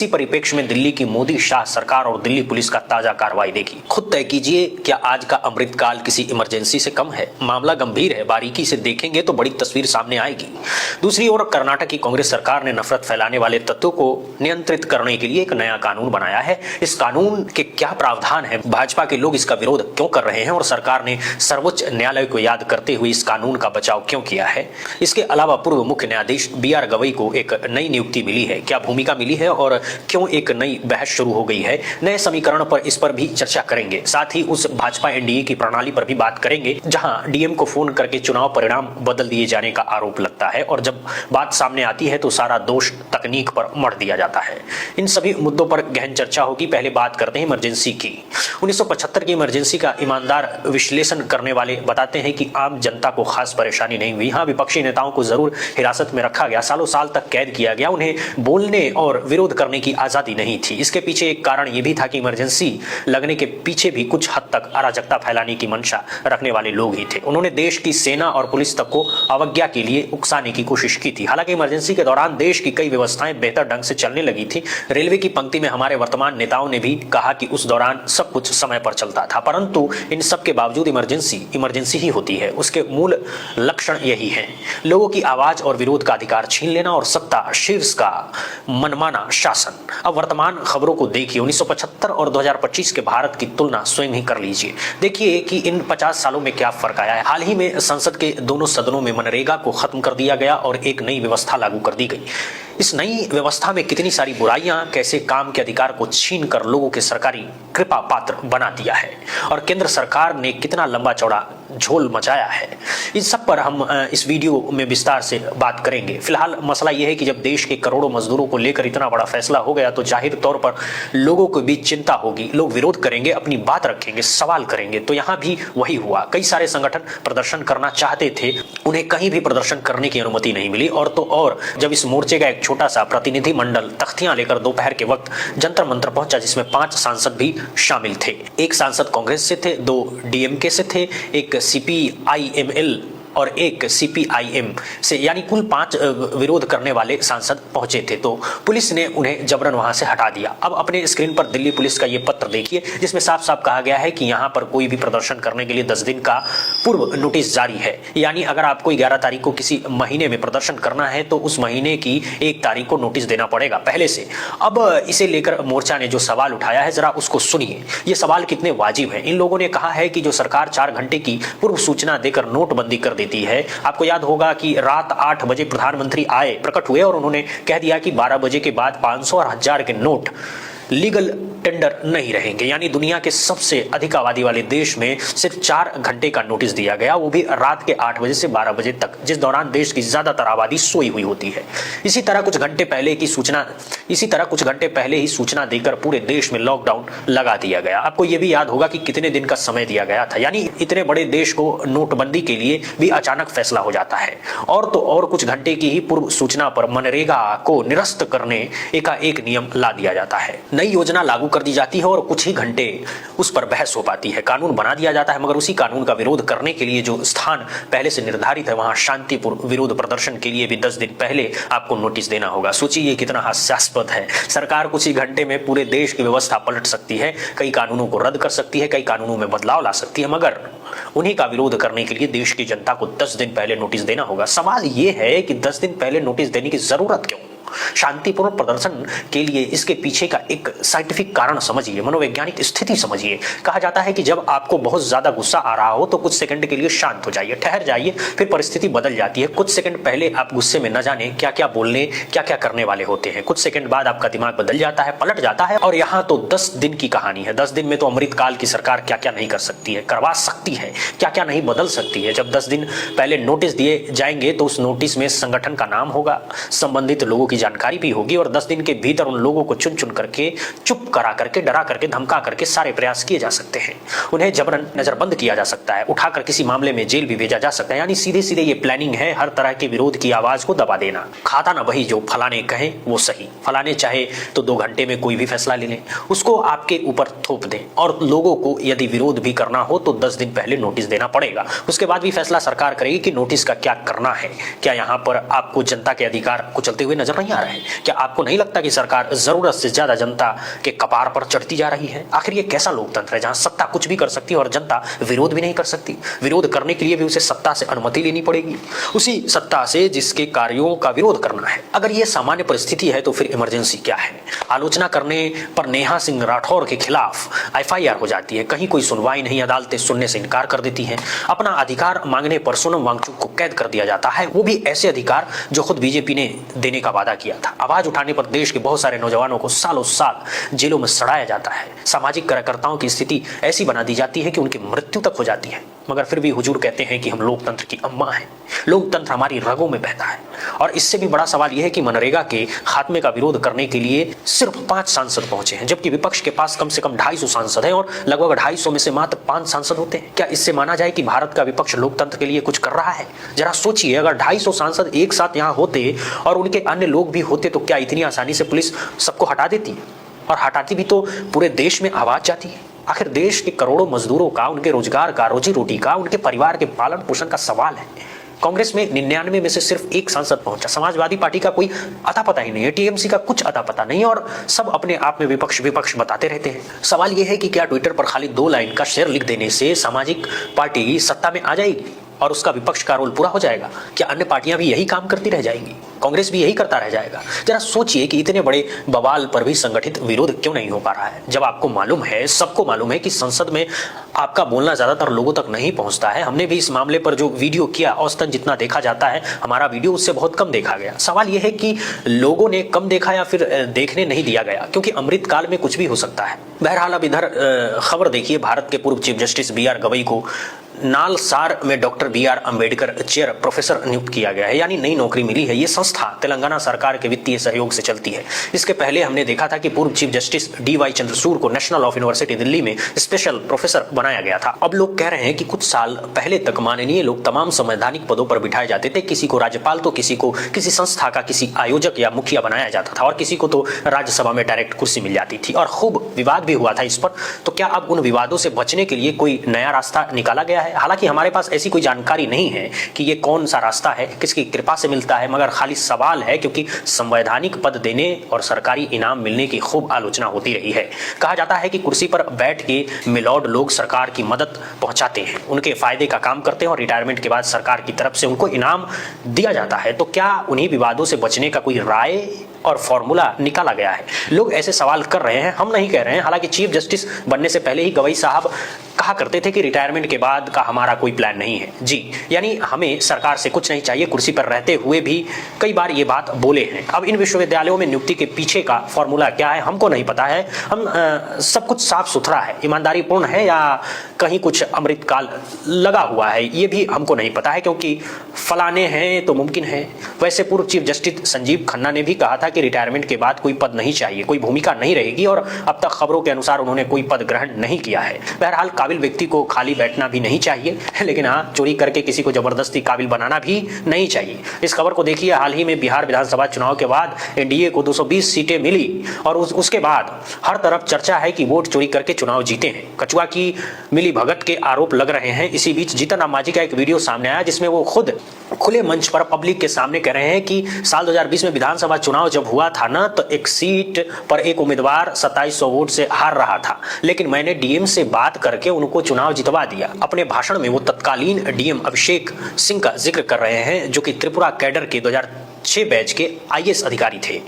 इसी परिप्रेक्ष्य में दिल्ली की मोदी शाह सरकार और दिल्ली पुलिस का ताजा कार्रवाई देखी। खुद तय कीजिए, क्या आज का अमृतकाल किसी इमरजेंसी से कम है? मामला गंभीर है, बारीकी से देखेंगे तो बड़ी तस्वीर सामने आएगी। दूसरी ओर कर्नाटक की कांग्रेस सरकार ने नफरत फैलाने वाले तत्वों को नियंत्रित करने के लिए एक नया कानून बनाया है। इस कानून के क्या प्रावधान है, भाजपा के लोग इसका विरोध क्यों कर रहे हैं और सरकार ने सर्वोच्च न्यायालय को याद करते हुए इस कानून का बचाव क्यों किया है? इसके अलावा पूर्व मुख्य न्यायाधीश BR गवई को एक नई नियुक्ति मिली है, क्या भूमिका मिली है और क्यों एक नई बहस शुरू हो गई है? नए समीकरण पर इस पर भी चर्चा करेंगे। साथ ही उस भाजपा NDA की प्रणाली पर भी बात करेंगे जहां DM को फोन करके चुनाव परिणाम बदल दिए जाने का आरोप लगता है और जब बात सामने आती है तो सारा दोष तकनीक पर मढ़ दिया जाता है। इन सभी मुद्दों पर गहन चर्चा होगी। पहले बात करते हैं इमरजेंसी की। 1975 की इमरजेंसी का ईमानदार विश्लेषण करने वाले बताते हैं कि आम जनता को खास परेशानी नहीं हुई। हाँ, विपक्षी नेताओं को जरूर हिरासत में रखा गया, सालों साल तक कैद किया गया, उन्हें बोलने और विरोध करने की आजादी नहीं थी। इसके पीछे एक कारण यह भी था कि इमरजेंसी लगने के पीछे भी कुछ हद तक अराजकता फैलाने की मंशा रखने वाले लोग ही थे। उन्होंने देश की सेना और पुलिस तक को अवज्ञा के लिए उकसाने की कोशिश की थी। हालांकि इमरजेंसी के दौरान देश की कई व्यवस्थाएं बेहतर ढंग से चलने लगी थी। रेलवे की पंक्ति में हमारे वर्तमान नेताओं ने भी कहा कि उस दौरान सब कुछ समय पर चलता था, परंतु इन सब के बावजूद इमरजेंसी ही होती है। उसके मूल लक्षण यही हैं: लोगों की आवाज और विरोध का अधिकार छीन लेना और सत्ता शीर्ष का मनमाना शासन। अब वर्तमान खबरों को देखिए। 1975 और 2025 के भारत की तुलना स्वयं ही कर लीजिए। देखिए कि इन 50 सालों में क्या फर्क आया है। हाल ही में संसद के दोनों सदनों में मनरेगा को खत्म कर दिया गया और एक नई व्यवस्था लागू कर दी गई। इस नई व्यवस्था में कितनी सारी बुराइयां, कैसे काम के अधिकार को छीन कर लोगों के सरकारी कृपा पात्र बना दिया है और केंद्र सरकार ने कितना लंबा चौड़ा झोल मचाया है, इन सब पर हम इस वीडियो में विस्तार से बात करेंगे। फिलहाल मसला यह है कि जब देश के करोड़ों मजदूरों को लेकर इतना बड़ा फैसला हो गया तो जाहिर तौर पर लोगों को भी चिंता होगी। लोग विरोध करेंगे, अपनी बात रखेंगे, सवाल करेंगे। तो यहाँ भी वही हुआ। कई सारे संगठन प्रदर्शन करना चाहते थे, उन्हें कहीं भी प्रदर्शन करने की अनुमति नहीं मिली। और जब इस मोर्चे का एक छोटा सा प्रतिनिधि मंडल तख्तियां लेकर दोपहर के वक्त जंतर मंतर पहुंचा, जिसमें 5 सांसद भी शामिल थे। एक सांसद कांग्रेस से थे, 2 DMK से थे, एक CPIML और एक CPIM से, यानी कुल 5 विरोध करने वाले सांसद पहुंचे थे। तो पुलिस ने उन्हें जबरन वहां से हटा दिया। अब अपने स्क्रीन पर दिल्ली पुलिस का यह पत्र देखिए, जिसमें साफ साफ कहा गया है कि यहां पर कोई भी प्रदर्शन करने के लिए 10 दिन का पूर्व नोटिस जारी है। यानी अगर आपको 11 तारीख को किसी महीने में प्रदर्शन करना है तो उस महीने की 1 तारीख को नोटिस देना पड़ेगा पहले से। अब इसे लेकर मोर्चा ने जो सवाल उठाया है, जरा उसको सुनिए। ये सवाल कितने वाजिब है। इन लोगों ने कहा है कि जो सरकार 4 घंटे की पूर्व सूचना देकर नोटबंदी कर देती है। आपको याद होगा कि रात 8 बजे प्रधानमंत्री आए, प्रकट हुए और उन्होंने कह दिया कि 12 बजे के बाद 500 और 1000 के नोट लीगल टेंडर नहीं रहेंगे। यानी दुनिया के सबसे अधिक आबादी वाले देश में सिर्फ 4 घंटे का नोटिस दिया गया, वो भी रात के 8 बजे से 12 बजे तक, जिस दौरान देश की ज्यादातर आबादी सोई हुई होती है। इसी तरह कुछ घंटे पहले ही सूचना देकर पूरे देश में लॉकडाउन लगा दिया गया। आपको यह भी याद होगा कि कितने दिन का समय दिया गया था। यानी इतने बड़े देश को नोटबंदी के लिए भी अचानक फैसला हो जाता है। और तो और कुछ घंटे की ही पूर्व सूचना पर मनरेगा को निरस्त करने एकाएक नियम ला दिया जाता है। नई योजना लागू कर दी जाती है और कुछ ही घंटे उस पर बहस हो पाती है। कानून बना दिया जाता है, मगर उसी कानून का विरोध करने के लिए जो स्थान पहले से निर्धारित है, वहां शांतिपूर्ण विरोध प्रदर्शन के लिए भी 10 दिन पहले आपको नोटिस देना होगा। सोचिए ये कितना हास्यास्पद है। सरकार कुछ ही घंटे में पूरे देश की व्यवस्था पलट सकती है, कई कानूनों को रद्द कर सकती है, कई कानूनों में बदलाव ला सकती है, मगर उन्हीं का विरोध करने के लिए देश की जनता को 10 दिन पहले नोटिस देना होगा। सवाल यह है कि 10 दिन पहले नोटिस देने की जरूरत क्यों? शांतिपूर्ण प्रदर्शन के लिए इसके पीछे का एक साइंटिफिक कारण समझिए, मनोवैज्ञानिक स्थिति समझिए। कहा जाता है कि जब आपको बहुत ज्यादा गुस्सा आ रहा हो तो कुछ सेकंड के लिए शांत हो जाइए, ठहर जाइए, फिर परिस्थिति बदल जाती है। कुछ सेकंड पहले आप गुस्से में न जाने क्या क्या बोलने, क्या क्या करने वाले होते हैं। कुछ सेकंड बाद आपका दिमाग बदल जाता है, पलट जाता है। और यहाँ तो 10 दिन की कहानी है। 10 दिन में तो अमृतकाल की सरकार क्या क्या नहीं कर सकती है, करवा सकती है, क्या क्या नहीं बदल सकती है। जब 10 दिन पहले नोटिस दिए जाएंगे तो उस नोटिस में संगठन का नाम होगा, संबंधित लोगों की जानकारी भी होगी और 10 दिन के भीतर उन लोगों को चुन चुन करके, चुप करा करके, डरा करके, धमका करके सारे प्रयास किए जा सकते हैं। उन्हें जबरन नजरबंद किया जा सकता है, उठाकर किसी मामले में जेल भी भेजा जा सकता है। यानी सीधे सीधे ये प्लानिंग है हर तरह के विरोध की आवाज को दबा देना। खाता ना वही जो फलाने कहे वो सही। फलाने चाहे तो 2 घंटे में कोई भी फैसला ले लें, उसको आपके ऊपर थोप दें और लोगों को यदि विरोध भी करना हो तो 10 दिन पहले नोटिस देना पड़ेगा। उसके बाद भी फैसला सरकार करेगी कि नोटिस का क्या करना है। क्या यहाँ पर आपको जनता के अधिकार को चलते हुए नजर नहीं नहीं आ रहे? क्या आपको नहीं लगता कि सरकार जरूरत से ज्यादा जनता के कपार पर चढ़ती जा रही है? आखिर ये कैसा लोकतंत्र है जहां सत्ता कुछ भी कर सकती है और जनता विरोध भी नहीं कर सकती? विरोध करने के लिए भी उसे सत्ता से अनुमति लेनी पड़ेगी, उसी सत्ता से जिसके कार्यों का विरोध करना है। अगर ये सामान्य परिस्थिति है तो फिर इमरजेंसी क्या है? आलोचना करने पर नेहा सिंह राठौर के खिलाफ एफआईआर हो जाती है, कहीं कोई सुनवाई नहीं, अदालतें सुनने से इनकार कर देती हैं। अपना अधिकार मांगने पर सोनम वांगचुक को कैद कर दिया जाता है, वो भी ऐसे अधिकार जो खुद बीजेपी ने देने का वादा किया था। आवाज उठाने पर देश के बहुत सारे नौजवानों को सालों साल जेलों में सड़ाया जाता है। सामाजिक कार्यकर्ताओं की स्थिति ऐसी बना दी जाती है कि उनकी मृत्यु तक हो जाती है, मगर फिर भी हुजूर कहते हैं कि हम लोकतंत्र की अम्मा हैं, लोकतंत्र हमारी रगों में बहता है। और इससे भी बड़ा सवाल यह है कि मनरेगा के खात्मे का विरोध करने के लिए सिर्फ 5 सांसद पहुंचे हैं, जबकि विपक्ष के पास कम से कम 250 सांसद हैं और लगभग 250 में से मात्र 5 सांसद होते हैं। क्या इससे माना जाए कि भारत का विपक्ष लोकतंत्र के लिए कुछ कर रहा है? जरा सोचिए, अगर 250 सांसद एक साथ यहाँ होते और उनके अन्य लोग भी होते तो क्या इतनी आसानी से पुलिस सबको हटा देती? और हटाती भी तो पूरे देश में आवाज जाती है। आखिर देश के करोड़ों मजदूरों का, उनके रोजगार का, रोजी रोटी का, उनके परिवार के पालन पोषण का सवाल है। कांग्रेस में 99 में से सिर्फ 1 सांसद पहुंचा। समाजवादी पार्टी का कोई अता पता ही नहीं है, टीएमसी का कुछ अता पता नहीं, और सब अपने आप में विपक्ष विपक्ष बताते रहते हैं। सवाल यह है कि क्या ट्विटर पर खाली 2 लाइन का शेयर लिख देने से सामाजिक पार्टी सत्ता में आ जाएगी और उसका विपक्ष का रोल पूरा हो जाएगा? क्या अन्य पार्टियां भी यही काम करती रह जाएंगी? कांग्रेस भी यही करता रह जाएगा? जरा सोचिए कि इतने बड़े बवाल पर भी संगठित विरोध क्यों नहीं हो पा रहा है, जब आपको मालूम है, सबको मालूम है कि संसद में आपका बोलना ज्यादातर लोगों तक नहीं पहुंचता है। हमने भी इस मामले पर जो वीडियो किया, औसतन जितना देखा जाता है, हमारा वीडियो उससे बहुत कम देखा गया। सवाल यह है कि लोगों ने कम देखा या फिर देखने नहीं दिया गया, क्योंकि अमृत काल में कुछ भी हो सकता है। बहरहाल अब इधर खबर देखिए, भारत के पूर्व chief justice B R Gavai को नालसार में doctor B R Ambedkar chair professor नियुक्त किया गया है, यानी नई नौकरी मिली है। ये संस्था तेलंगाना सरकार के वित्तीय सहयोग से चलती है। इसके पहले हमने देखा था कि पूर्व चीफ जस्टिस डी.वाई. चंद्रचूड़ को नेशनल लॉ यूनिवर्सिटी दिल्ली में स्पेशल प्रोफेसर बनाया गया था। अब लोग कह रहे हैं कि कुछ साल पहले तक माननीय लोग तमाम संवैधानिक पदों पर बिठाए जाते थे। किसी को राज्यपाल तो किसी को किसी संस्था का किसी आयोजक या मुखिया बनाया जाता था, और किसी को तो राज्यसभा में डायरेक्ट कुर्सी मिल जाती थी, और खूब विवाद भी हुआ था इस पर। तो क्या अब उन विवादों से बचने के लिए कोई नया रास्ता निकाला गया है? हालांकि हमारे पास ऐसी कोई जानकारी नहीं है कि ये कौन सा रास्ता है, किसकी कृपा से मिलता है, मगर खाली सवाल है, क्योंकि संवैधानिक पद देने और सरकारी इनाम मिलने की खूब आलोचना होती रही है। कहा जाता है कि कुर्सी पर बैठ के मिलॉर्ड लोग सरकार की मदद पहुंचाते हैं, उनके फायदे का काम करते हैं, और रिटायरमेंट के बाद सरकार की तरफ से उनको इनाम दिया जाता है। तो क्या उन्हीं विवादों से बचने का कोई राय और फॉर्मूला निकाला गया है? लोग ऐसे सवाल कर रहे हैं, हम नहीं कह रहे हैं। हालांकि चीफ जस्टिस बनने से पहले ही गवई साहब कहा करते थे कि रिटायरमेंट के बाद का हमारा कोई प्लान नहीं है जी, यानी हमें सरकार से कुछ नहीं चाहिए। कुर्सी पर रहते हुए भी कई बार ये बात बोले हैं। अब इन विश्वविद्यालयों में नियुक्ति के पीछे का फॉर्मूला क्या है हमको नहीं पता है। हम सब कुछ साफ सुथरा है, ईमानदारी पूर्ण है, या कहीं कुछ अमृतकाल लगा हुआ है, ये भी हमको नहीं पता है, क्योंकि फलाने हैं तो मुमकिन है। वैसे पूर्व चीफ जस्टिस संजीव खन्ना ने भी कहा था कि रिटायरमेंट के बाद कोई पद नहीं चाहिए, कोई भूमिका नहीं रहेगी, और अब तक खबरों के अनुसार उन्होंने कोई पद ग्रहण नहीं किया है। बहरहाल काबिल व्यक्ति को खाली बैठना भी नहीं चाहिए, लेकिन हाँ, चोरी करके किसी को जबरदस्ती काबिल बनाना भी नहीं चाहिए। इस खबर को देखिए, हाल ही में बिहार विधानसभा चुनाव के बाद एनडीए को 220 सीटें मिली, और उसके बाद हर तरफ चर्चा है कि वोट चोरी करके चुनाव जीते हैं। कचुआ की मिली भगत के आरोप लग रहे हैं। इसी बीच जीतन राम मांझी का एक वीडियो सामने आया, जिसमें वो खुद खुले मंच पर पब्लिक के सामने कह रहे हैं कि साल 2020 में विधानसभा चुनाव जब हुआ था ना, तो एक सीट पर एक उम्मीदवार 2700 वोट से हार रहा था, लेकिन मैंने डीएम से बात करके उनको चुनाव जितवा दिया। अपने भाषण में वो तत्कालीन डीएम अभिषेक सिंह का जिक्र कर रहे हैं, जो कि त्रिपुरा कैडर के 2006 बैच के आईएएस अधिकारी थे।